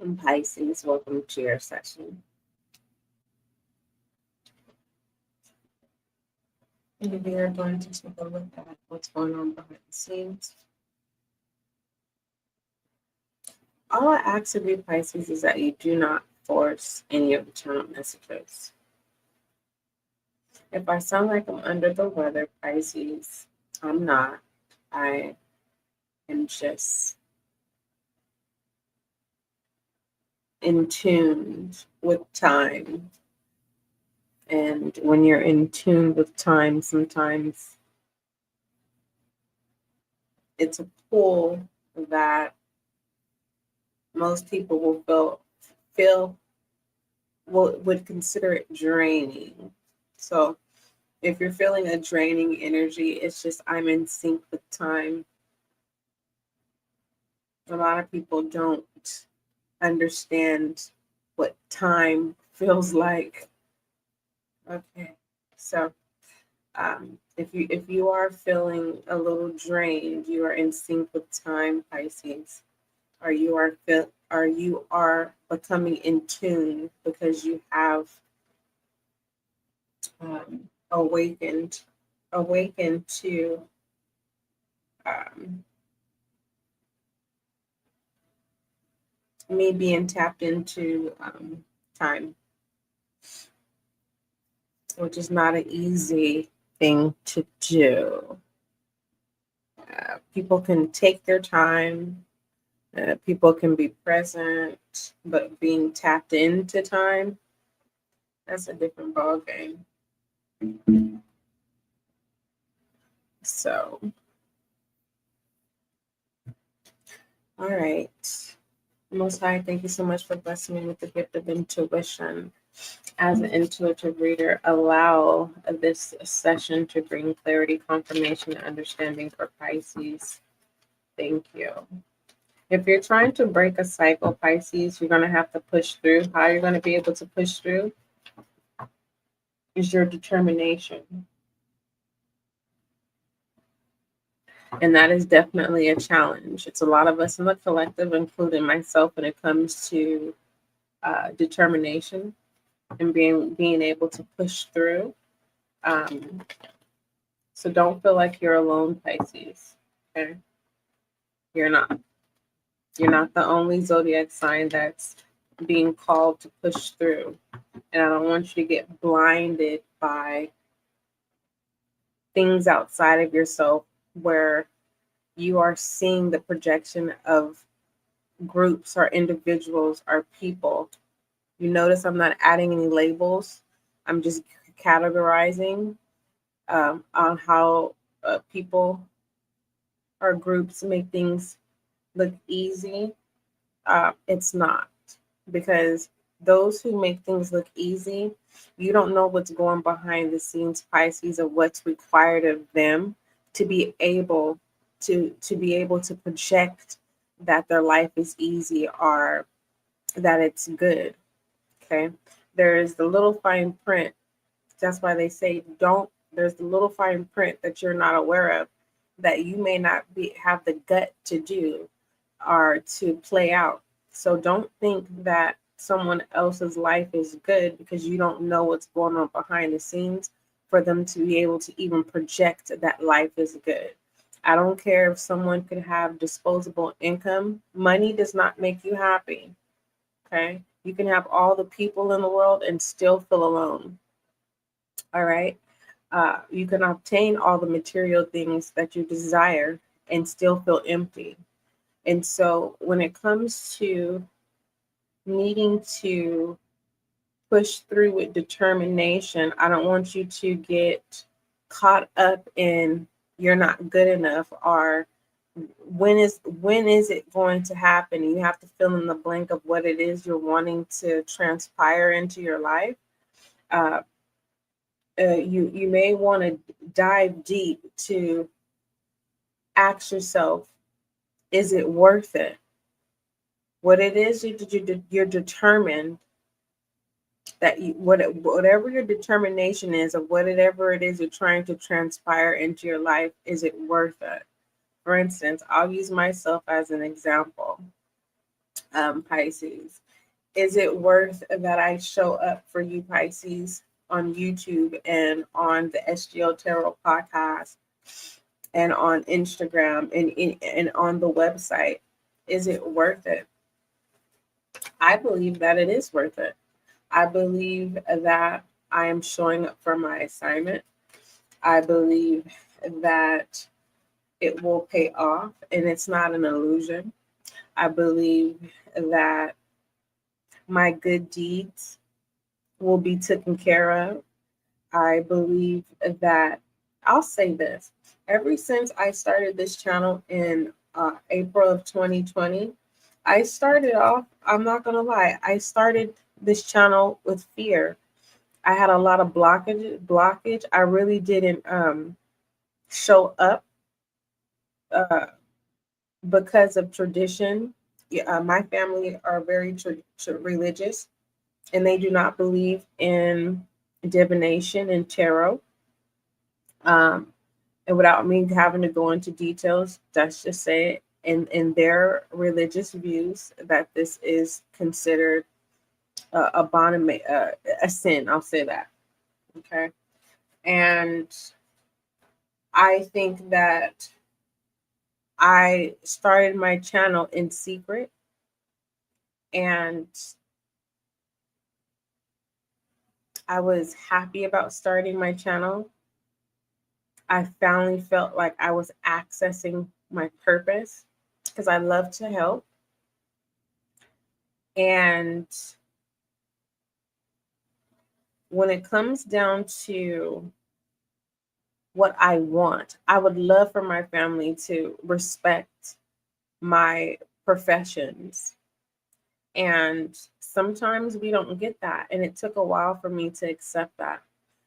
And Pisces, welcome to your session. And we are going to take a look at what's going on behind the scenes. All I ask of you, Pisces, is that you do not force any of the channel messages. If I sound like I'm under the weather, Pisces, I'm not. I am just in tune with time. And when you're in tune with time, sometimes it's a pull that most people will feel would consider it draining. So if you're feeling a draining energy, it's just I'm in sync with time. A lot of people don't understand what time feels like. Okay, so if you are feeling a little drained, you are in sync with time, Pisces, or you are becoming in tune because you have awakened to me being tapped into time, which is not an easy thing to do. People can take their time, people can be present, but being tapped into time, that's a different ball game. So, all right. Most High, thank you so much for blessing me with the gift of intuition. As an intuitive reader, allow this session to bring clarity, confirmation, and understanding for Pisces. Thank you. If you're trying to break a cycle, Pisces, you're going to have to push through. How you're going to be able to push through is your determination. And that is definitely a challenge. It's a lot of us in the collective, including myself, when it comes to determination and being able to push through. So don't feel like you're alone, Pisces. Okay, you're not. You're not the only zodiac sign that's being called to push through. And I don't want you to get blinded by things outside of yourself where you are seeing the projection of groups or individuals or people. You notice I'm not adding any labels. I'm just categorizing on how people or groups make things look easy. It's not, because those who make things look easy, you don't know what's going behind the scenes, Pisces, of what's required of them to be able to project that their life is easy or that it's good. Okay, there's the little fine print. That's why they say there's the little fine print that you're not aware of, that you may not have the gut to do or to play out. So don't think that someone else's life is good because you don't know what's going on behind the scenes for them to be able to even project that life is good. I don't care if someone could have disposable income. Money does not make you happy. Okay? You can have all the people in the world and still feel alone. All right? You can obtain all the material things that you desire and still feel empty. And so when it comes to needing to push through with determination, I don't want you to get caught up in you're not good enough or when is it going to happen. You have to fill in the blank of what it is you're wanting to transpire into your life. You may want to dive deep to ask yourself, is it worth it? What it is you're determined that whatever your determination is of whatever it is you're trying to transpire into your life, is it worth it? For instance, I'll use myself as an example. Pisces? Is it worth that I show up for you, Pisces, on YouTube and on the SGL Tarot Podcast and on Instagram and on the website? Is it worth it? I believe that it is worth it. I believe that I am showing up for my assignment. I believe that it will pay off and it's not an illusion. I believe that my good deeds will be taken care of. I believe that, I'll say this, ever since I started this channel in April of 2020, I started off, I'm not going to lie, I started this channel with fear. I had a lot of blockage. I really didn't show up because of tradition. My family are very religious, and they do not believe in divination and tarot. And without me having to go into details, let's just say in their religious views that this is considered a sin. I'll say that. Okay. And I think that I started my channel in secret, and I was happy about starting my channel. I finally felt like I was accessing my purpose because I love to help. And when it comes down to what I want, I would love for my family to respect my professions. And sometimes we don't get that. And it took a while for me to accept that.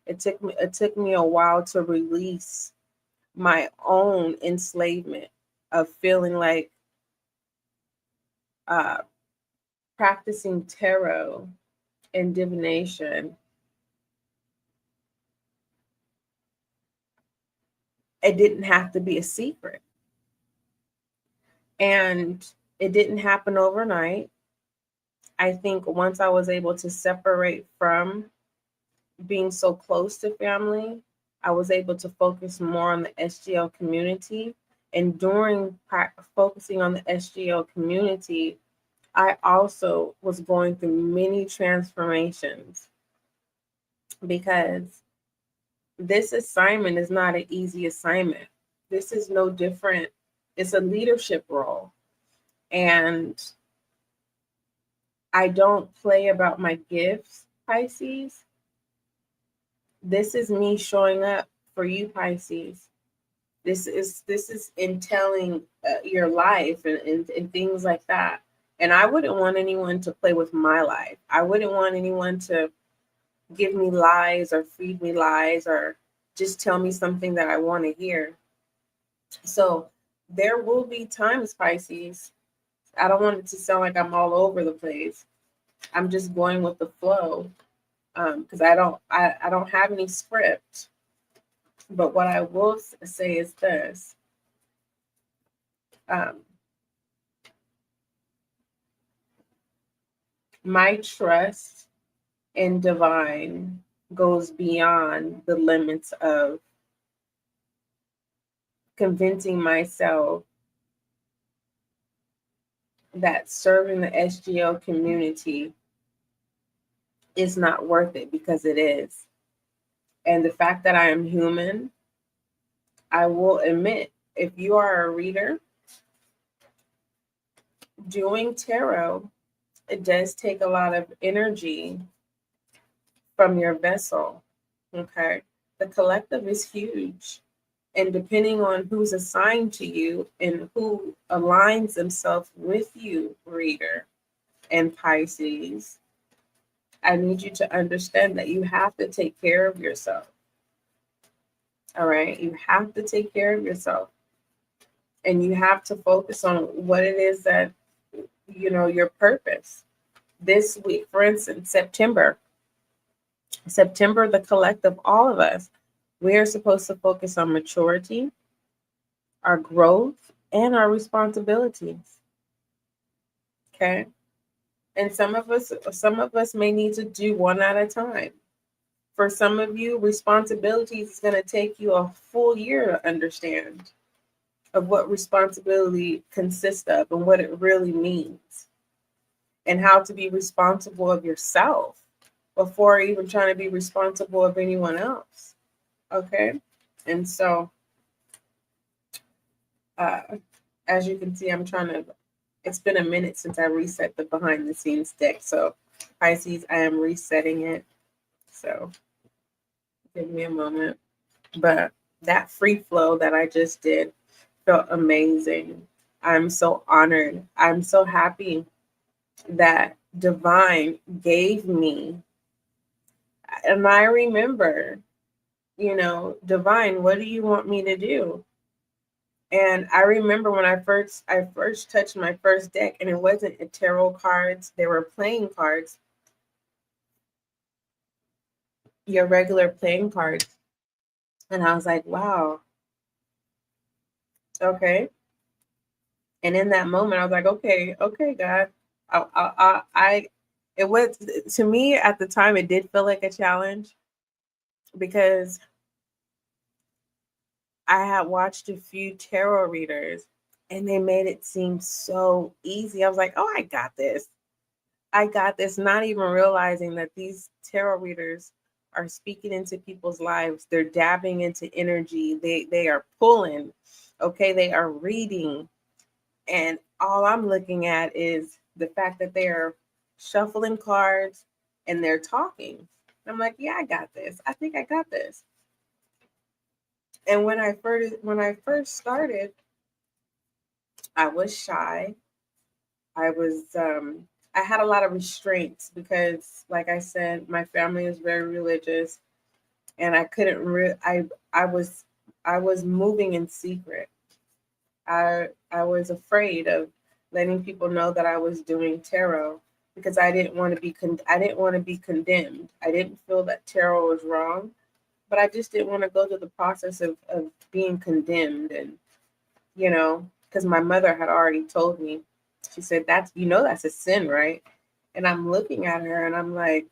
It took me a while to release my own enslavement of feeling like practicing tarot and divination, it didn't have to be a secret. And it didn't happen overnight. I think once I was able to separate from being so close to family, I was able to focus more on the SGL community. And during focusing on the SGL community, I also was going through many transformations, because this assignment is not an easy assignment. This is no different. It's a leadership role. And I don't play about my gifts, Pisces. This is me showing up for you, Pisces. This is in telling your life and things like that. And I wouldn't want anyone to play with my life. I wouldn't want anyone to give me lies or feed me lies or just tell me something that I want to hear. So there will be times, Pisces. I don't want it to sound like I'm all over the place. I'm just going with the flow, because I don't have any script. But what I will say is this. My trust in divine goes beyond the limits of convincing myself that serving the SGL community is not worth it, because it is. And the fact that I am human, I will admit, if you are a reader, doing tarot, it does take a lot of energy from your vessel. Okay. The collective is huge. And depending on who's assigned to you and who aligns themselves with you, reader and Pisces, I need you to understand that you have to take care of yourself. All right. You have to take care of yourself. And you have to focus on what it is that, your purpose. This week, for instance, September, the collective, all of us, we are supposed to focus on maturity, our growth, and our responsibilities. Okay. And some of us may need to do one at a time. For some of you, responsibilities is going to take you a full year to understand of what responsibility consists of and what it really means, and how to be responsible of yourself before even trying to be responsible of anyone else. Okay. And so, as you can see, it's been a minute since I reset the behind the scenes deck. So Pisces, I am resetting it. So give me a moment. But that free flow that I just did felt amazing. I'm so honored. I'm so happy that Divine gave me. And I remember, Divine, what do you want me to do? And I remember when I first touched my first deck, and it wasn't a tarot cards, they were playing cards, your regular playing cards. And I was like, wow, okay. And in that moment, I was like, okay, God. It was, to me at the time, it did feel like a challenge because I had watched a few tarot readers and they made it seem so easy. I was like, oh, I got this. Not even realizing that these tarot readers are speaking into people's lives. They're dabbing into energy. They are pulling. Okay, they are reading. And all I'm looking at is the fact that they are shuffling cards and they're talking. I'm like, yeah, I got this. I think I got this. And when I first started, I was shy. I had a lot of restraints because, like I said, my family is very religious, and I couldn't. I was moving in secret. I was afraid of letting people know that I was doing tarot because I didn't want to be condemned. I didn't feel that tarot was wrong, but I just didn't want to go through the process of being condemned. And because my mother had already told me, she said, that's a sin, right? And I'm looking at her and I'm like,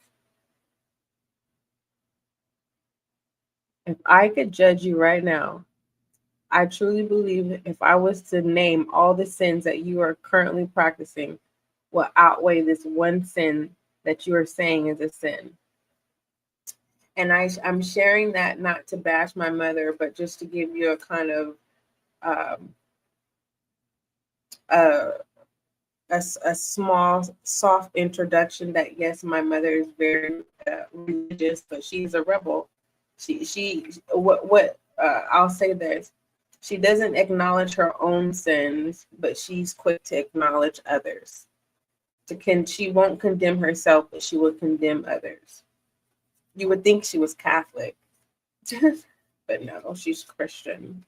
if I could judge you right now, I truly believe if I was to name all the sins that you are currently practicing will outweigh this one sin that you are saying is a sin. And I'm sharing that not to bash my mother, but just to give you a kind of a small, soft introduction that yes, my mother is very religious, but she's a rebel. I'll say this. She doesn't acknowledge her own sins, but she's quick to acknowledge others. She won't condemn herself, but she will condemn others. You would think she was Catholic, but no, she's Christian.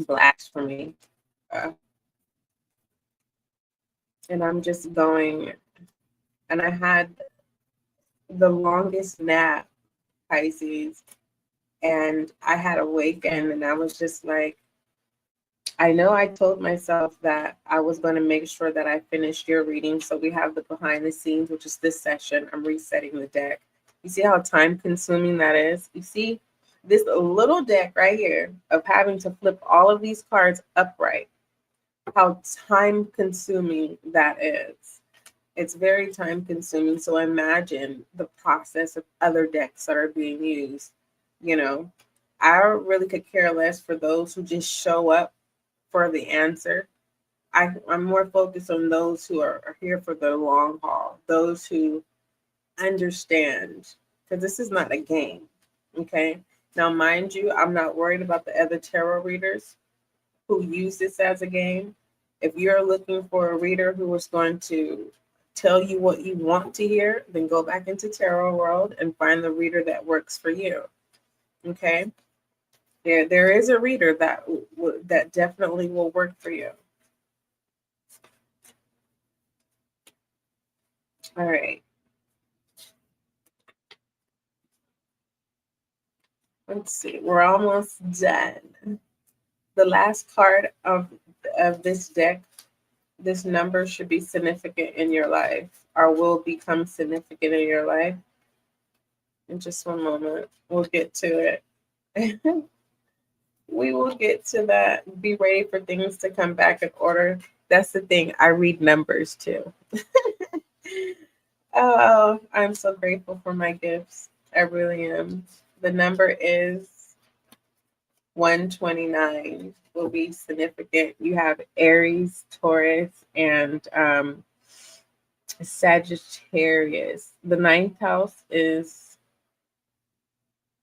Blasphemy. And I'm just going, and I had the longest nap, Pisces, and I had awakened, and I was just like, I know I told myself that I was going to make sure that I finished your reading. So we have the behind the scenes, which is this session. I'm resetting the deck. You see how time consuming that is? You see this little deck right here of having to flip all of these cards upright, how time consuming that is. It's very time consuming. So imagine the process of other decks that are being used. I really could care less for those who just show up for the answer. I'm more focused on those who are here for the long haul, those who understand, because this is not a game. Okay. Now, mind you, I'm not worried about the other tarot readers who use this as a game. If you're looking for a reader who is going to tell you what you want to hear, then go back into tarot world and find the reader that works for you. Okay. There is a reader that definitely will work for you. All right. Let's see. We're almost done. The last card of of this deck, this number should be significant in your life, or will become significant in your life. In just one moment, we'll get to it. We will get to that. Be ready for things to come back in order. That's the thing. I read numbers too. Oh, I'm so grateful for my gifts. I really am. The number is 129. Will be significant. You have Aries, Taurus, and Sagittarius. The ninth house is,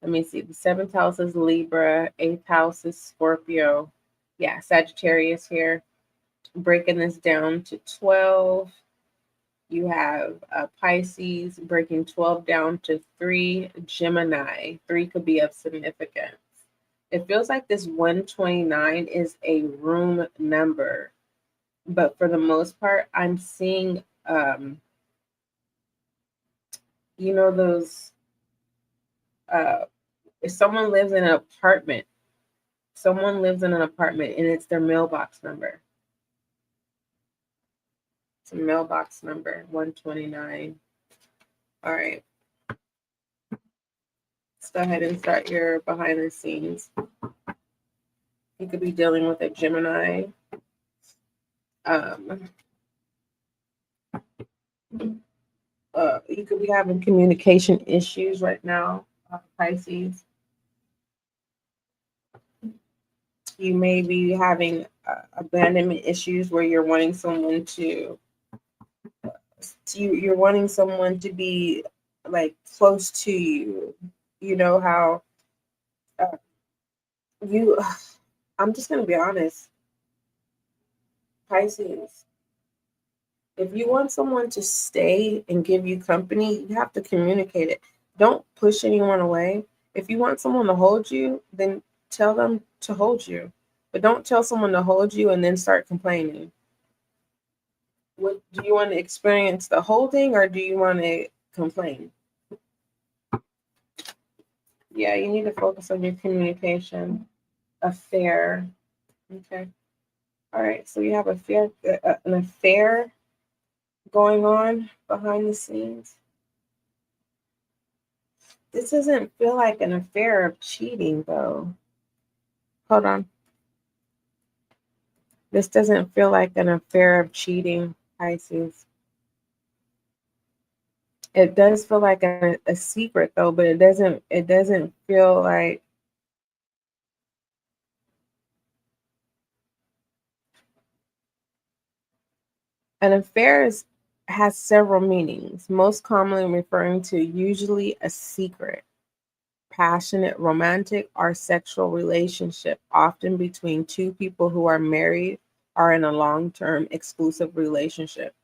let me see, the seventh house is Libra, eighth house is Scorpio. Yeah, Sagittarius here. Breaking this down to 12. You have Pisces, breaking 12 down to 3. Gemini, 3 could be of significance. It feels like this 129 is a room number, but for the most part, I'm seeing, those, if someone lives in an apartment, and it's their mailbox number. It's a mailbox number, 129. All right. Let's go ahead and start your behind the scenes. You could be dealing with a Gemini. You could be having communication issues right now, Pisces. You may be having abandonment issues where you're wanting someone to be like close to you. You know how I'm just going to be honest, Pisces. If you want someone to stay and give you company, you have to communicate it. Don't push anyone away. If you want someone to hold you, then tell them to hold you. But don't tell someone to hold you and then start complaining. What do you want to experience, the holding, or do you want to complain? Yeah, you need to focus on your communication. Affair. Okay. All right. So you have an affair going on behind the scenes. This doesn't feel like an affair of cheating, though. Hold on. This doesn't feel like an affair of cheating, Pisces. It does feel like a secret, though, but it doesn't feel like an affair has several meanings, most commonly referring to usually a secret, passionate, romantic, or sexual relationship, often between two people who are married or in a long-term exclusive relationship.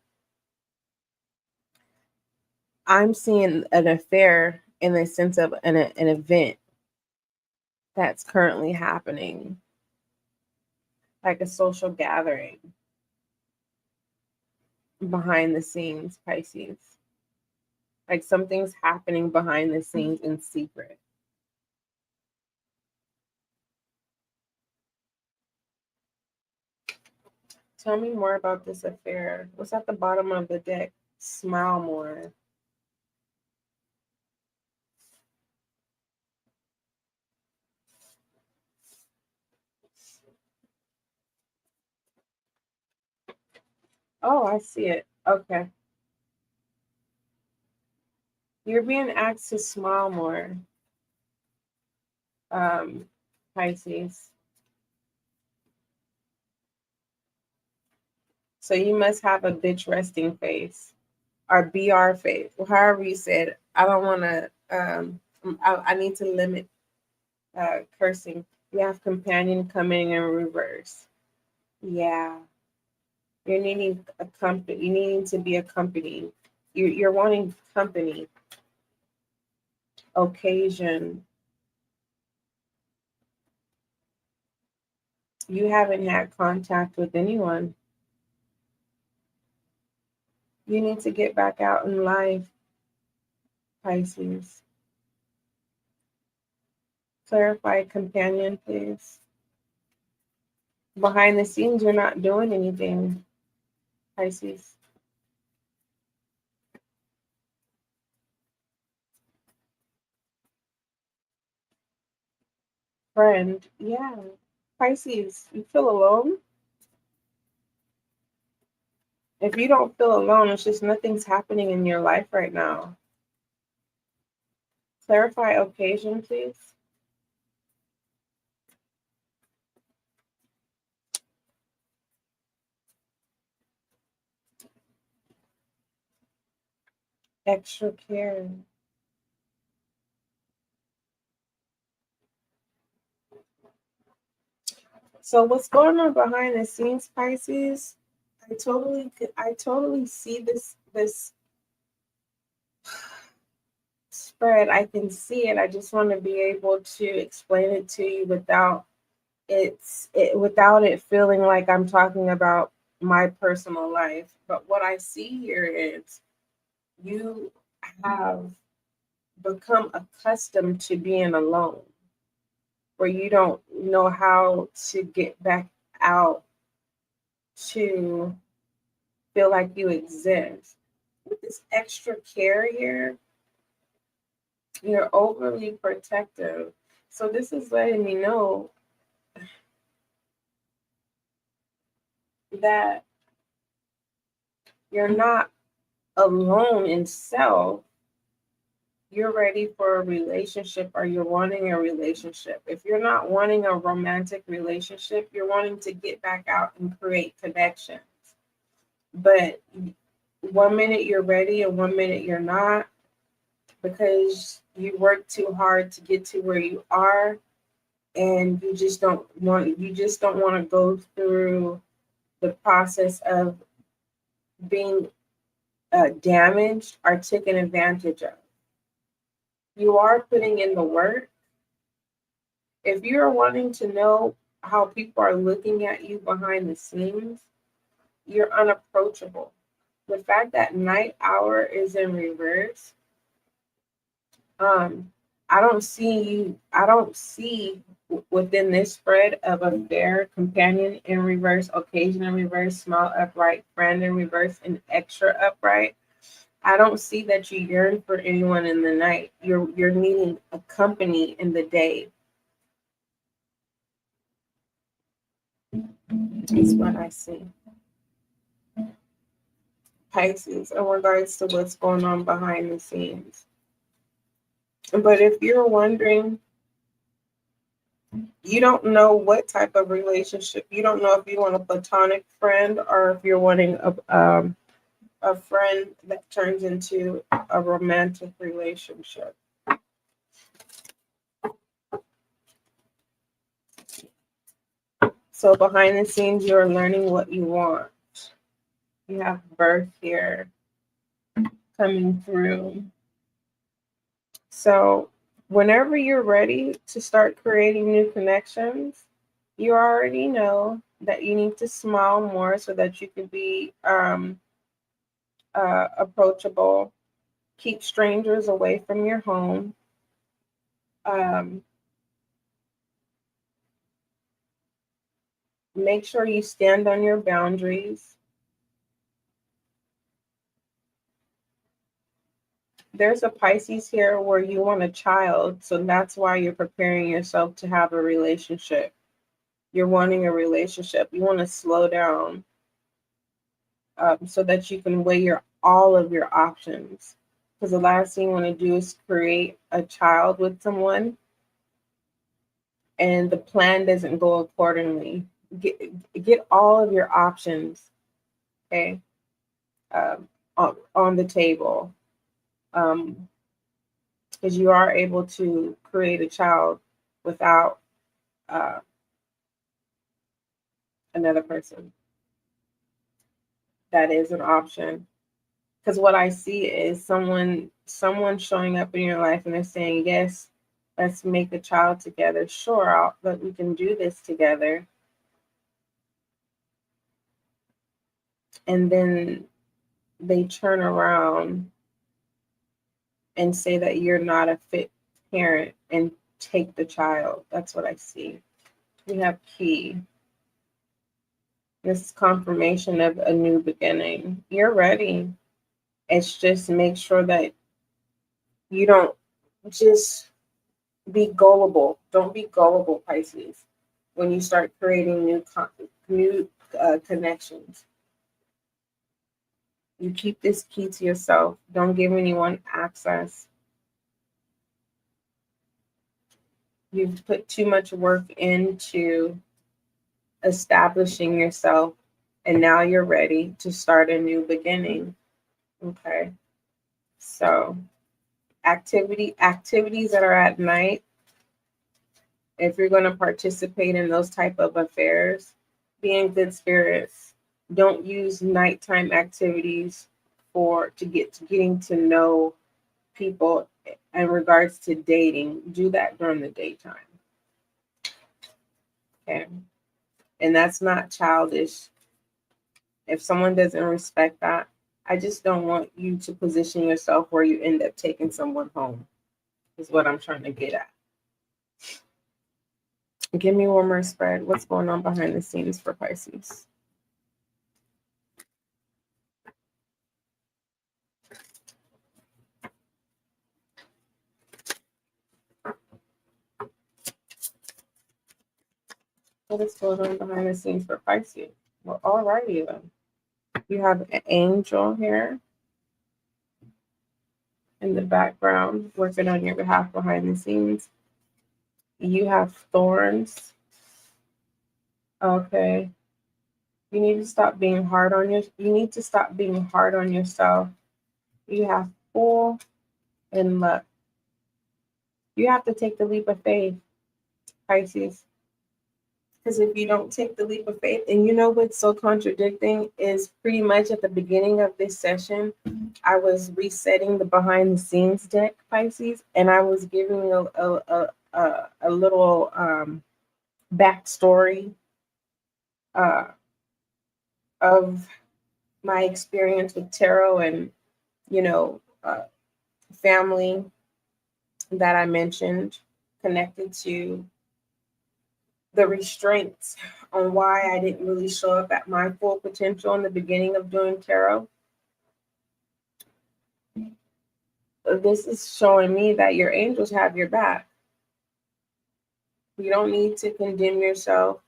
I'm seeing an affair in the sense of an event that's currently happening, like a social gathering behind the scenes, Pisces. Like something's happening behind the scenes in secret. Tell me more about this affair. What's at the bottom of the deck? Smile more. Oh, I see it. Okay. You're being asked to smile more, Pisces. So you must have a bitch resting face or BR face, however you said. I don't want to, I need to limit cursing. You have companion coming in reverse. Yeah. You're needing a company. You needing to be accompanied. You're wanting company, occasion. You haven't had contact with anyone. You need to get back out in life, Pisces. Clarify companion, please. Behind the scenes, you're not doing anything, Pisces. Friend, yeah. Pisces, you feel alone? If you don't feel alone, it's just nothing's happening in your life right now. Clarify occasion, please. Extra care. So what's going on behind the scenes, Pisces? I totally see this spread. I can see it. I just want to be able to explain it to you without without it feeling like I'm talking about my personal life. But what I see here is you have become accustomed to being alone, where you don't know how to get back out to feel like you exist. With this extra care here, you're overly protective. So this is letting me know that you're not alone in self. You're ready for a relationship, or you're wanting a relationship. If you're not wanting a romantic relationship, you're wanting to get back out and create connections. But one minute you're ready and one minute you're not, because you work too hard to get to where you are, and you just don't want to go through the process of being damaged or taken advantage of. You are putting in the work. If you're wanting to know how people are looking at you behind the scenes, you're unapproachable. The fact that night hour is in reverse, I don't see within this spread of affair, companion in reverse, occasion in reverse, small upright, friend in reverse, and extra upright. I don't see that you yearn for anyone in the night. You're needing a company in the day. Is what I see. Pisces, in regards to what's going on behind the scenes. But if you're wondering, you don't know what type of relationship. You don't know if you want a platonic friend or if you're wanting a friend that turns into a romantic relationship. So behind the scenes, you're learning what you want. You have birth here coming through. So whenever you're ready to start creating new connections, you already know that you need to smile more so that you can be approachable. Keep strangers away from your home. Make sure you stand on your boundaries. There's a Pisces here where you want a child, so that's why you're preparing yourself to have a relationship. You're wanting a relationship. You want to slow down so that you can weigh all of your options. Because the last thing you want to do is create a child with someone and the plan doesn't go accordingly. Get all of your options, okay, on the table. Because you are able to create a child without another person. That is an option. Because what I see is someone showing up in your life and they're saying, yes, let's make a child together. Sure, but we can do this together. And then they turn around and say that you're not a fit parent and take the child. That's what I see. We have key. This is confirmation of a new beginning. You're ready. It's just make sure that you don't just be gullible. Don't be gullible, Pisces, when you start creating new connections. You keep this key to yourself. Don't give anyone access. You've put too much work into establishing yourself, and now you're ready to start a new beginning. Okay. So activities that are at night, if you're going to participate in those type of affairs, be in good spirits. Don't use nighttime activities getting to know people in regards to dating. Do that during the daytime. Okay. And that's not childish. If someone doesn't respect that, I just don't want you to position yourself where you end up taking someone home, is what I'm trying to get at. Give me one more spread. What's going on behind the scenes for Pisces? What is going on behind the scenes for Pisces? Well, alrighty then. You have an angel here in the background working on your behalf behind the scenes. You have thorns. Okay. You need to stop being hard on yourself. You have Fool and Luck. You have to take the leap of faith, Pisces. Because if you don't take the leap of faith, and you know what's so contradicting is pretty much at the beginning of this session, I was resetting the behind the scenes deck, Pisces, and I was giving a little backstory of my experience with tarot and, family that I mentioned connected to the restraints on why I didn't really show up at my full potential in the beginning of doing tarot. This is showing me that your angels have your back. You don't need to condemn yourself.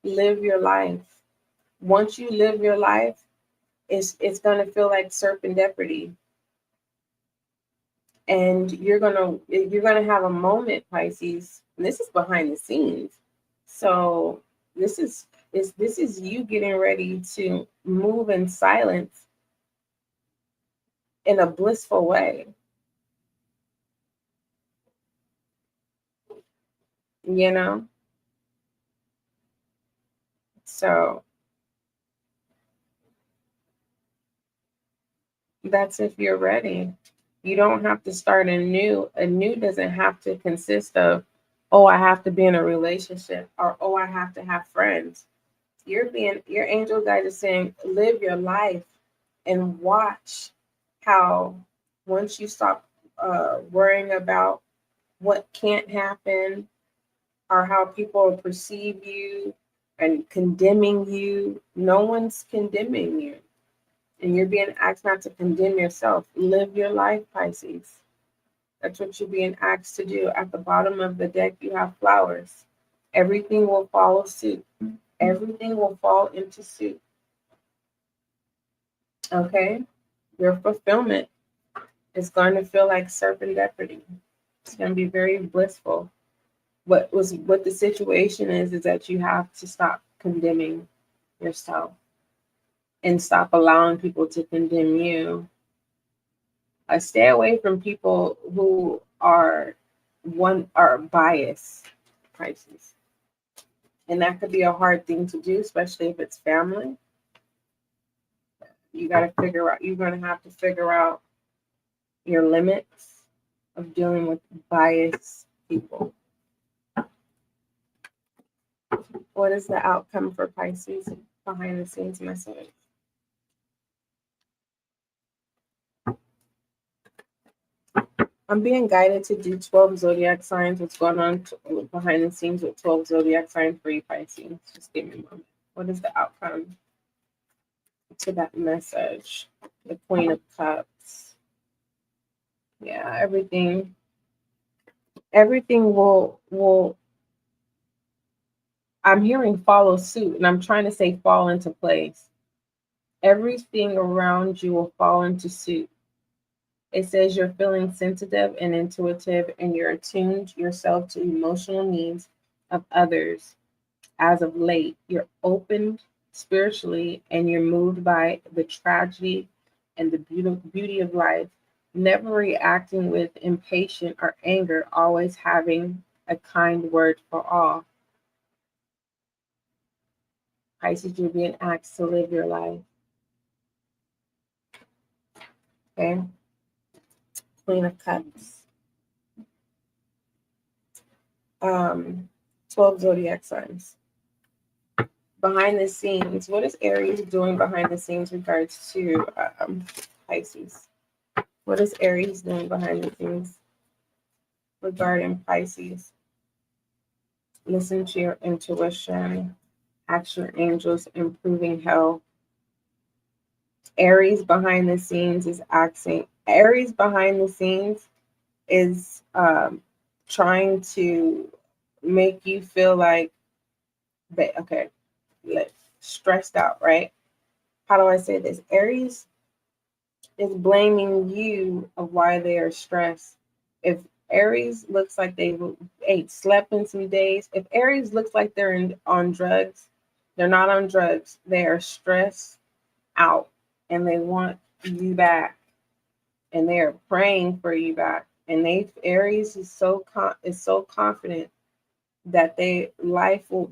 Live your life. Once you live your life, it's going to feel like serendipity. And you're gonna have a moment, Pisces. And this is behind the scenes. So this is you getting ready to move in silence in a blissful way. So that's if you're ready. You don't have to start anew. Anew doesn't have to consist of, oh, I have to be in a relationship, or oh, I have to have friends. Your angel guide is saying, live your life and watch how once you stop worrying about what can't happen or how people perceive you and condemning you, no one's condemning you. And you're being asked not to condemn yourself. Live your life, Pisces. That's what you're being asked to do. At the bottom of the deck, you have flowers. Everything will follow suit. Everything will fall into suit. Okay? Your fulfillment is going to feel like serendipity. It's going to be very blissful. What the situation is that you have to stop condemning yourself and stop allowing people to condemn you. Stay away from people who are biased, Pisces. And that could be a hard thing to do, especially if it's family. You're going to have to figure out your limits of dealing with biased people. What is the outcome for Pisces behind the scenes message? I'm being guided to do 12 zodiac signs. What's going on behind the scenes with 12 zodiac signs for you, Pisces? Just give me a moment. What is the outcome to that message? The Queen of Cups. Yeah, everything will I'm hearing follow suit, and I'm trying to say fall into place. Everything around you will fall into suit. It says you're feeling sensitive and intuitive, and you're attuned yourself to emotional needs of others. As of late, you're opened spiritually, and you're moved by the tragedy and the beauty of life, never reacting with impatience or anger, always having a kind word for all. Pisces, you're being asked to live your life. Okay. Queen of Cups. 12 zodiac signs. Behind the scenes, what is Aries doing behind the scenes regards to Pisces? What is Aries doing behind the scenes regarding Pisces? Listen to your intuition. Ask your angels, improving health. Aries behind the scenes is acting. Aries behind the scenes is trying to make you feel like, okay, stressed out, right? How do I say this? Aries is blaming you of why they are stressed. If Aries looks like they ain't slept in some days, if Aries looks like they're on drugs, they're not on drugs. They are stressed out, and they want you back, and they are praying for you back. And Aries is so confident that their life will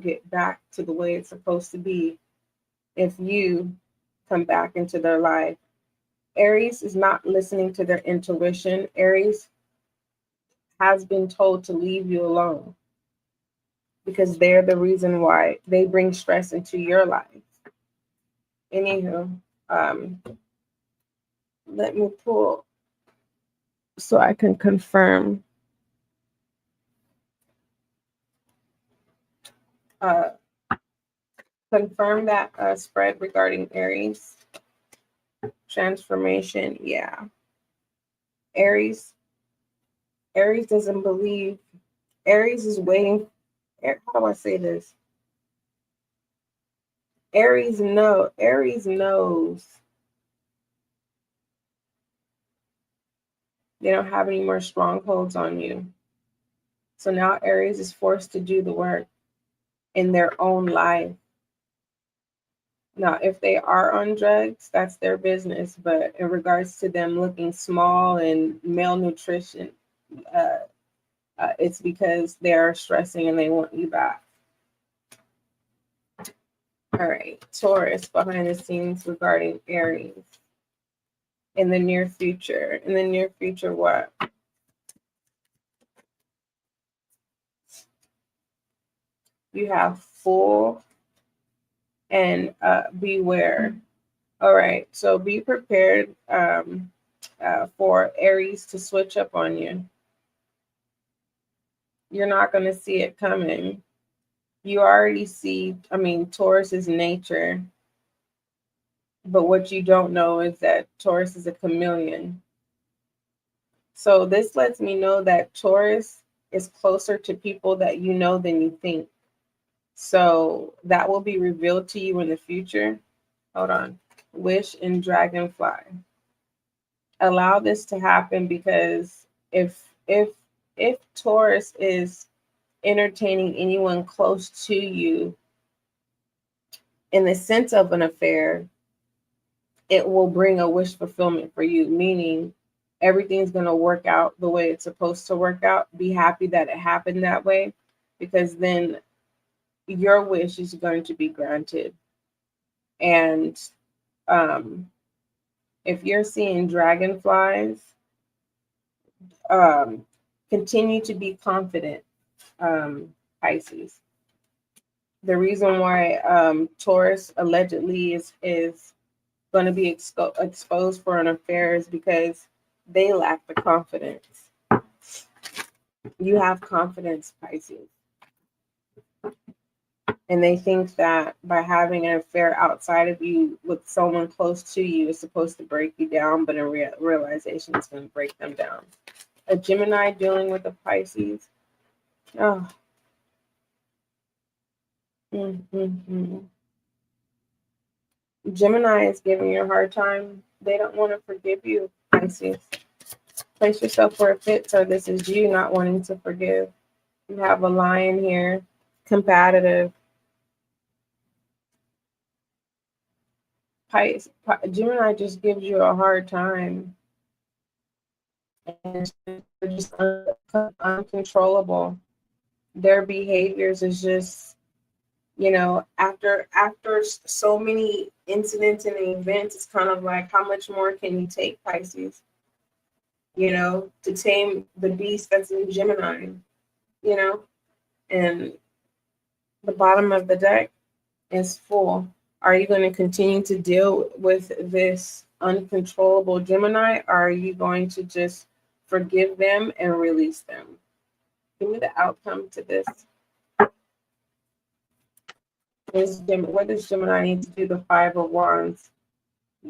get back to the way it's supposed to be if you come back into their life. Aries is not listening to their intuition. Aries has been told to leave you alone because they're the reason why they bring stress into your life. Anywho, let me pull so I can confirm. Confirm that spread regarding Aries. Transformation, yeah. Aries doesn't believe. Aries is waiting. How do I say this? Aries knows they don't have any more strongholds on you. So now Aries is forced to do the work in their own life. Now, if they are on drugs, that's their business. But in regards to them looking small and malnutrition, it's because they are stressing and they want you back. All right, Taurus behind the scenes regarding Aries. In the near future. In the near future, what? You have Fool and Beware. All right, so be prepared for Aries to switch up on you. You're not going to see it coming. You already see, Taurus's nature. But what you don't know is that Taurus is a chameleon. So this lets me know that Taurus is closer to people that you know than you think. So that will be revealed to you in the future. Hold on. Wish and Dragonfly. Allow this to happen because if Taurus is entertaining anyone close to you in the sense of an affair, it will bring a wish fulfillment for you, meaning everything's going to work out the way it's supposed to work out. Be happy that it happened that way, because then your wish is going to be granted. And if you're seeing dragonflies, continue to be confident, Pisces. The reason why Taurus allegedly is going to be exposed for an affair is because they lack the confidence. You have confidence, Pisces. And they think that by having an affair outside of you with someone close to you is supposed to break you down, but in realization, it's going to break them down. A Gemini dealing with a Pisces. Oh. Mm-hmm. Gemini is giving you a hard time. They don't want to forgive you, Pisces. Place yourself where it fits, or this is you not wanting to forgive. You have a lion here, competitive. Gemini just gives you a hard time. And they're just uncontrollable. Their behaviors is just, after so many incidents and events, it's kind of like, how much more can you take, Pisces? To tame the beast that's in Gemini, and the bottom of the deck is full. Are you going to continue to deal with this uncontrollable Gemini, or are you going to just forgive them and release them? Give me the outcome to this. What does Gemini need to do? The Five of Wands.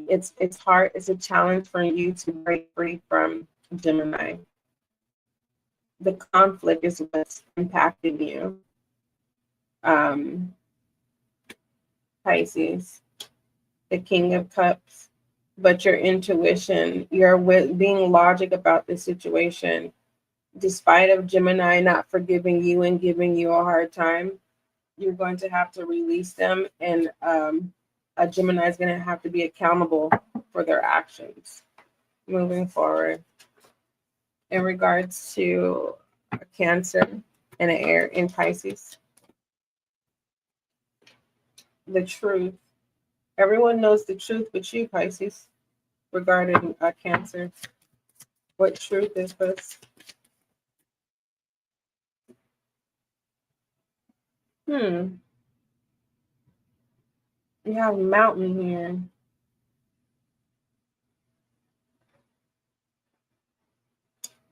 It's hard. It's a challenge for you to break free from Gemini. The conflict is what's impacting you. Pisces, the King of Cups, but your intuition, you're being logic about the situation, despite of Gemini not forgiving you and giving you a hard time. You're going to have to release them, and a Gemini is going to have to be accountable for their actions moving forward. In regards to a Cancer and an air in Pisces, the truth. Everyone knows the truth but you, Pisces, regarding Cancer. What truth is this? You have a mountain here.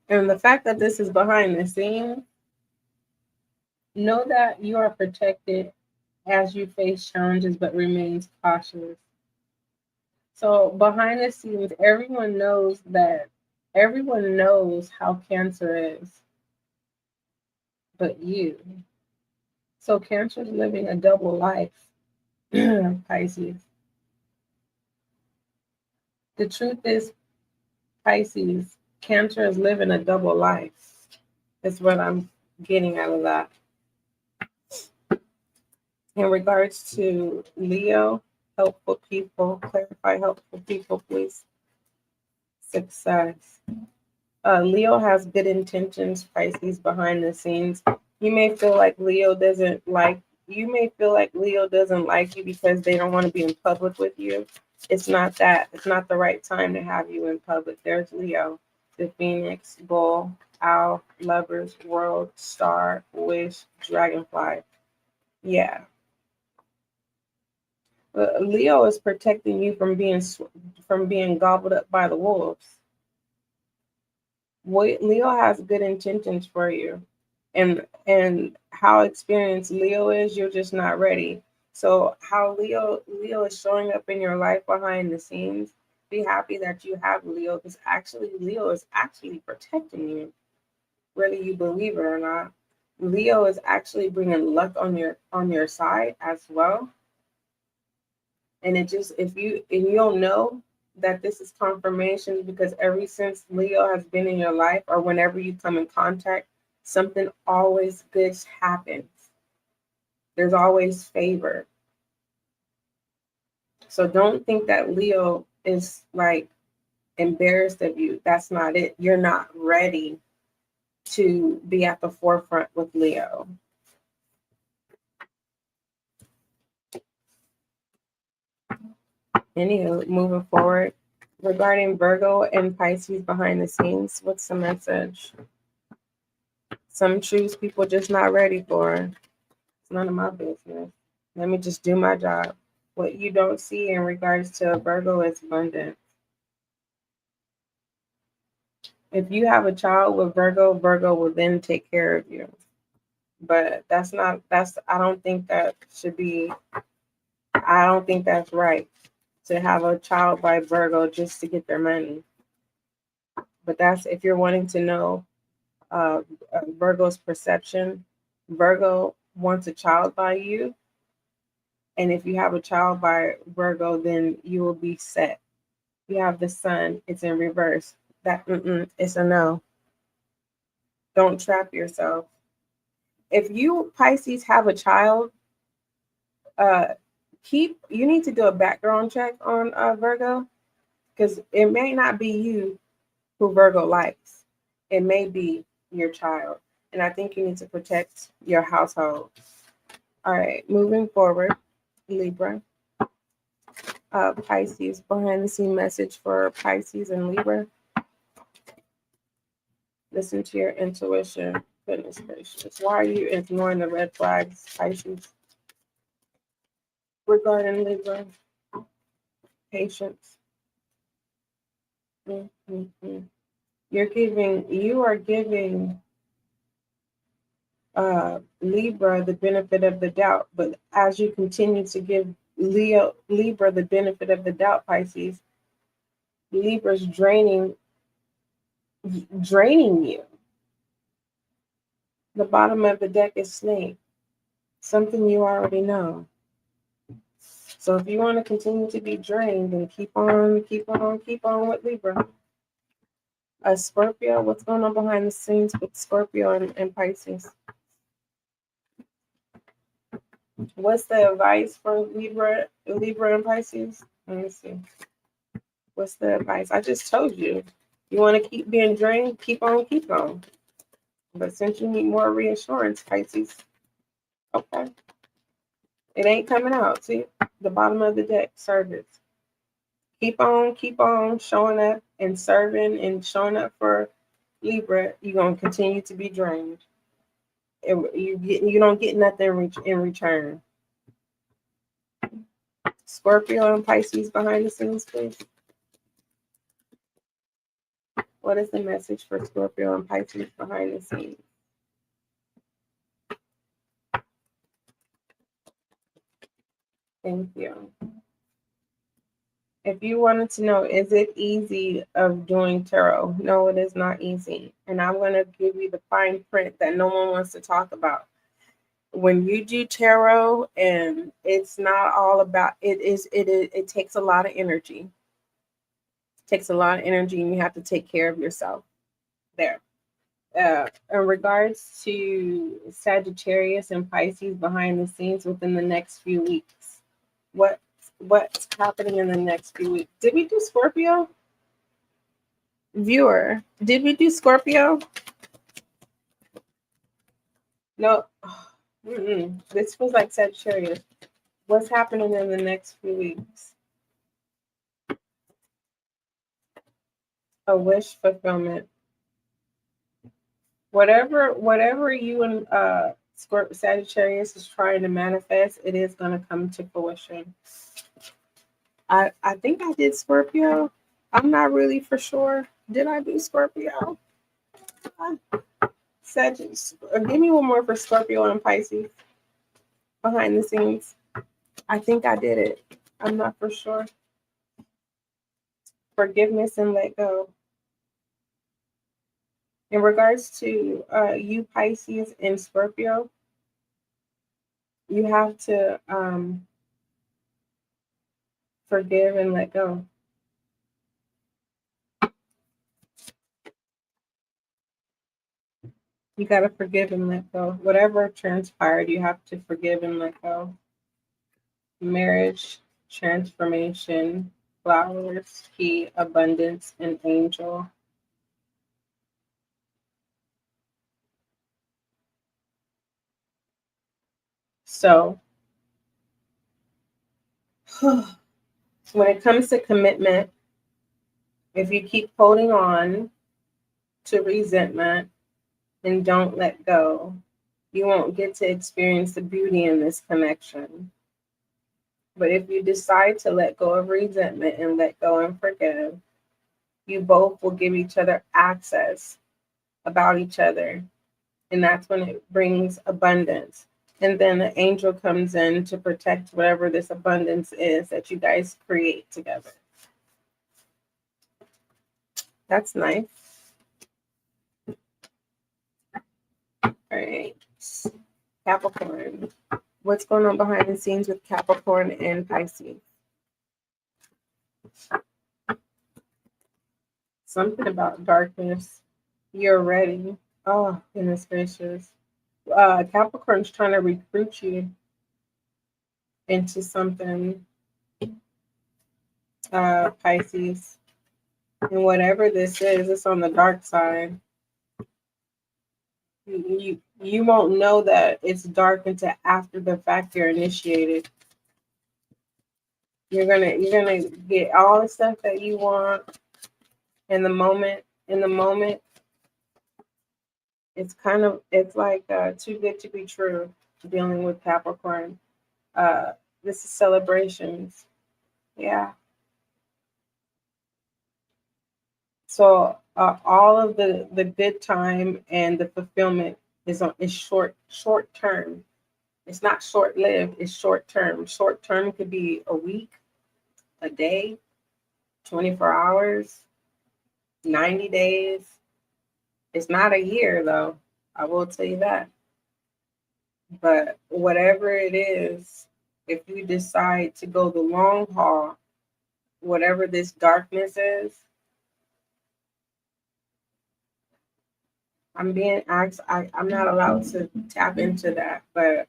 And the fact that this is behind the scenes, know that you are protected as you face challenges, but remains cautious. So behind the scenes, everyone knows how Cancer is, but you. So Cancer is living a double life, Pisces. The truth is, Pisces, Cancer is living a double life. Is what I'm getting out of that. In regards to Leo, helpful people, clarify helpful people, please. Success. Leo has good intentions, Pisces, behind the scenes. You may feel like Leo doesn't like you because they don't want to be in public with you. It's not that. It's not the right time to have you in public. There's Leo, the Phoenix, Bull, Owl, Lovers, World, Star, Wish, Dragonfly. Yeah. Leo is protecting you from being gobbled up by the wolves. Leo has good intentions for you, and how experienced Leo is, you're just not ready. So how Leo is showing up in your life behind the scenes, be happy that you have Leo, because actually Leo is actually protecting you, whether you believe it or not. Leo is actually bringing luck on your side as well. And you'll know that this is confirmation, because ever since Leo has been in your life, or whenever you come in contact, something always good happens. There's always favor. So don't think that Leo is like embarrassed of you. That's not it. You're not ready to be at the forefront with Leo. Anywho, moving forward, regarding Virgo and Pisces behind the scenes, what's the message? Some truths people just not ready for. It's none of my business. Let me just do my job. What you don't see in regards to Virgo is abundance. If you have a child with Virgo, Virgo will then take care of you. But I don't think that should be, I don't think that's right to have a child by Virgo just to get their money. But that's if you're wanting to know Virgo's perception. Virgo wants a child by you. And if you have a child by Virgo, then you will be set. You have the sun, it's in reverse. It's a no. Don't trap yourself. If you Pisces have a child, you need to do a background check on Virgo, because it may not be you who Virgo likes. It may be your child. And I think you need to protect your household. All right, moving forward, Libra. Pisces, behind the scene message for Pisces and Libra. Listen to your intuition. Goodness gracious. Why are you ignoring the red flags, Pisces? Regarding Libra, patience. You are giving Libra the benefit of the doubt, but as you continue to give Libra the benefit of the doubt, Pisces, Libra's draining you. The bottom of the deck is Snake, something you already know. So if you want to continue to be drained, then keep on with Libra. Scorpio, what's going on behind the scenes with Scorpio and Pisces? What's the advice for Libra and Pisces? Let me see. What's the advice? I just told you. You want to keep being drained? Keep on. But since you need more reassurance, Pisces, okay. It ain't coming out. See? The bottom of the deck, service. Keep on showing up and serving and showing up for Libra. You're going to continue to be drained. You don't get nothing in return. Scorpio and Pisces behind the scenes, please. What is the message for Scorpio and Pisces behind the scenes? Thank you. If you wanted to know, is it easy of doing tarot? No, it is not easy. And I'm going to give you the fine print that no one wants to talk about. When you do tarot, and it's not all about it takes a lot of energy. It takes a lot of energy, and you have to take care of yourself there. In regards to Sagittarius and Pisces behind the scenes within the next few weeks, what's happening in the next few weeks? Did we do Scorpio? Viewer, did we do Scorpio? No. This feels like Sagittarius. What's happening in the next few weeks? A wish fulfillment. Whatever you and Sagittarius is trying to manifest, it is going to come to fruition. I think I did Scorpio. I'm not really for sure. Did I do Scorpio? Give me one more for Scorpio and Pisces behind the scenes. I think I did it. I'm not for sure. Forgiveness and let go. In regards to you Pisces and Scorpio, you have to forgive and let go. You got to forgive and let go. Whatever transpired, you have to forgive and let go. Marriage, transformation, flowers, key, abundance, and angel. So, when it comes to commitment, if you keep holding on to resentment and don't let go, you won't get to experience the beauty in this connection. But if you decide to let go of resentment and let go and forgive, you both will give each other access about each other And that's when it brings abundance. And then the angel comes in to protect whatever this abundance is that you guys create together. That's nice. All right. Capricorn. What's going on behind the scenes with Capricorn and Pisces? Something about darkness. You're ready. Oh, goodness gracious. Capricorn's trying to recruit you into something, Pisces. And whatever this is, it's on the dark side. You won't know that it's dark until after the fact you're initiated. You're gonna get all the stuff that you want in the moment. In the moment, it's like too good to be true. Dealing with Capricorn, this is celebrations. Yeah. So all of the good time and the fulfillment is short term. It's not short lived. It's short term. Short term could be a week, a day, 24 hours, 90 days. It's not a year though. I will tell you that. But whatever it is, if you decide to go the long haul, whatever this darkness is, I'm being asked, I'm not allowed to tap into that, but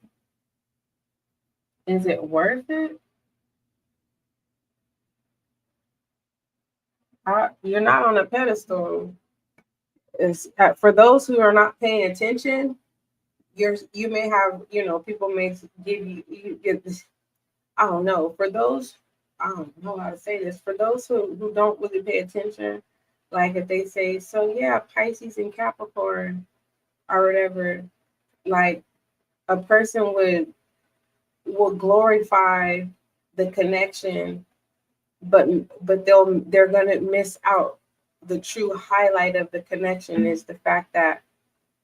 is it worth it? You're not on a pedestal. For those who are not paying attention, you may have, people may give you get this. I don't know. For those, I don't know how to say this. For those who don't really pay attention, like if they say, so yeah, Pisces and Capricorn or whatever, like a person will glorify the connection, but they're gonna miss out. The true highlight of the connection is the fact that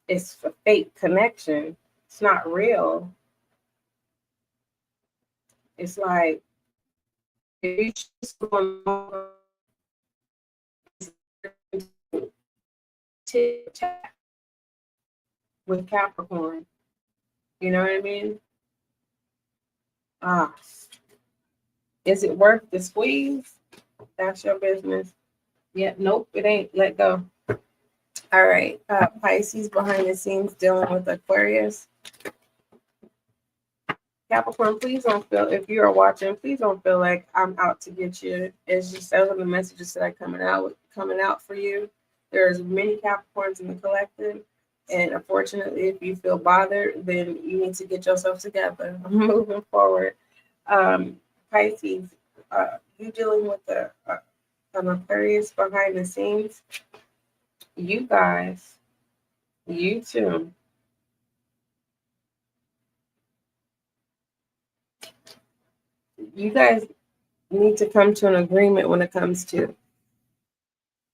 it's a fake connection. It's not real. It's like if you just going tit chat with Capricorn, you know what I mean? Ah, is it worth the squeeze? That's your business. Yeah, nope, it ain't. Let go. All right, Pisces behind the scenes dealing with Aquarius. Capricorn, please don't feel, if you are watching, please don't feel like I'm out to get you. It's just those are the messages that are coming out for you. There's many Capricorns in the collective, and unfortunately, if you feel bothered, then you need to get yourself together. Moving forward, Pisces, you dealing with an Aquarius behind the scenes. You guys, you too. You guys need to come to an agreement when it comes to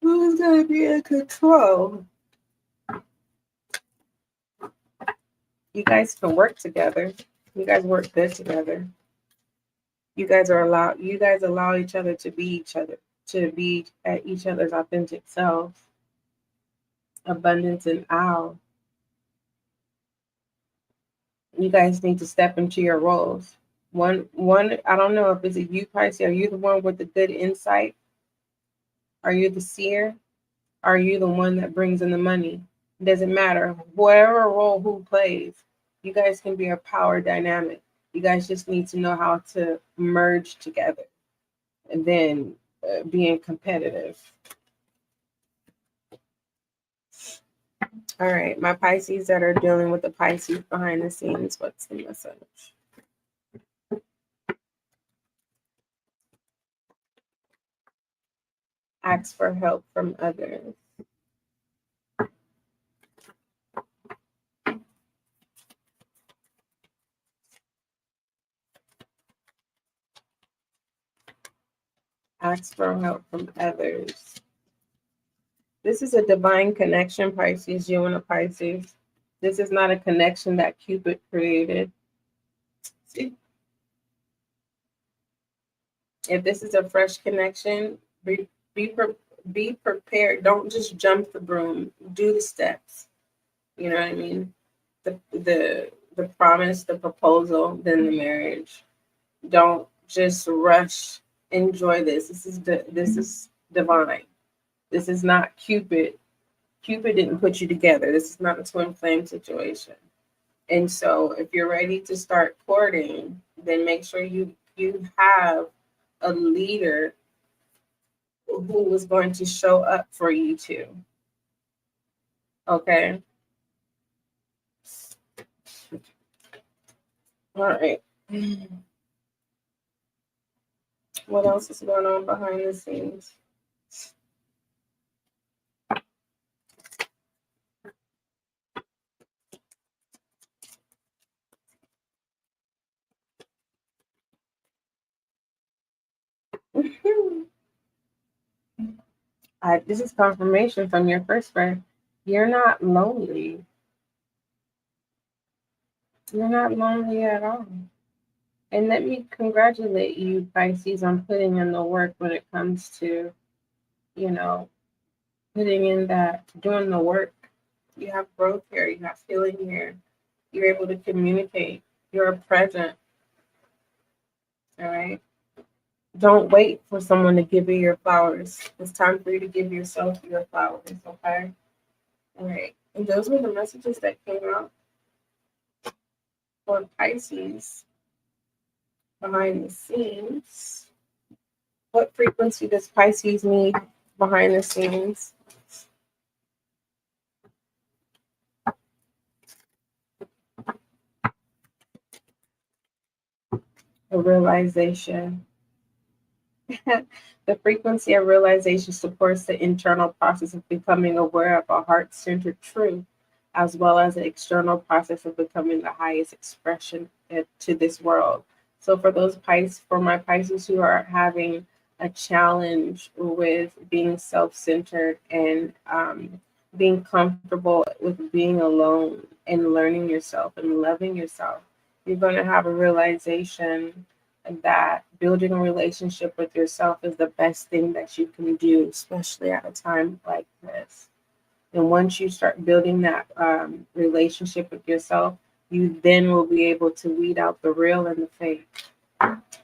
who's going to be in control. You guys can work together. You guys work good together. You guys allow each other to be each other, to be at each other's authentic selves. Abundance and owl. You guys need to step into your roles. One, I don't know if it's a you, Pisces. Are you the one with the good insight? Are you the seer? Are you the one that brings in the money? It doesn't matter. Whatever role who plays, you guys can be a power dynamic. You guys just need to know how to merge together and then being competitive. All right, my Pisces that are dealing with the Pisces behind the scenes, what's the message? Ask for help from others. Ask for help from others. This is a divine connection, Pisces, you and a Pisces. This is not a connection that Cupid created. See? If this is a fresh connection, be, be prepared. Don't just jump the broom. Do the steps. You know what I mean? The promise, the proposal, then the marriage. Don't just rush. Enjoy this. This is divine. This is not Cupid. Cupid didn't put you together. This is not a twin flame situation. And so if you're ready to start courting, then make sure you have a leader who is going to show up for you too. Okay. All right. What else is going on behind the scenes? This is confirmation from your first friend. You're not lonely. You're not lonely at all. And let me congratulate you, Pisces, on putting in the work when it comes to, you know, putting in that, doing the work. You have growth here. You have healing here. You're able to communicate. You're present. All right. Don't wait for someone to give you your flowers. It's time for you to give yourself your flowers. Okay. All right. And those were the messages that came out for Pisces behind the scenes. What frequency does Pisces need behind the scenes? A realization. The frequency of realization supports the internal process of becoming aware of a heart-centered truth, as well as the external process of becoming the highest expression to this world. So for my Pisces who are having a challenge with being self-centered and being comfortable with being alone and learning yourself and loving yourself, you're going to have a realization that building a relationship with yourself is the best thing that you can do, especially at a time like this. And once you start building that relationship with yourself, you then will be able to weed out the real and the fake.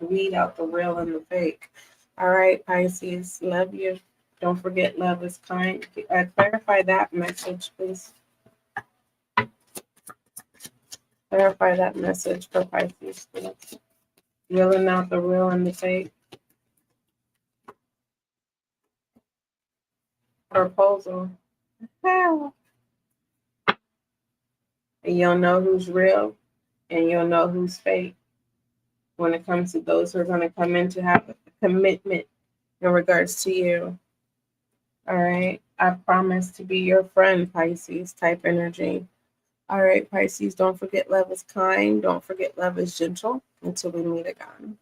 Weed out the real and the fake. All right, Pisces, love you. Don't forget, love is kind. Clarify that message, please. Clarify that message for Pisces, please. Reeling out the real and the fake. Proposal. And you'll know who's real and you'll know who's fake when it comes to those who are going to come in to have a commitment in regards to you. All right. I promise to be your friend, Pisces type energy. All right, Pisces, don't forget love is kind. Don't forget love is gentle. Until we meet again.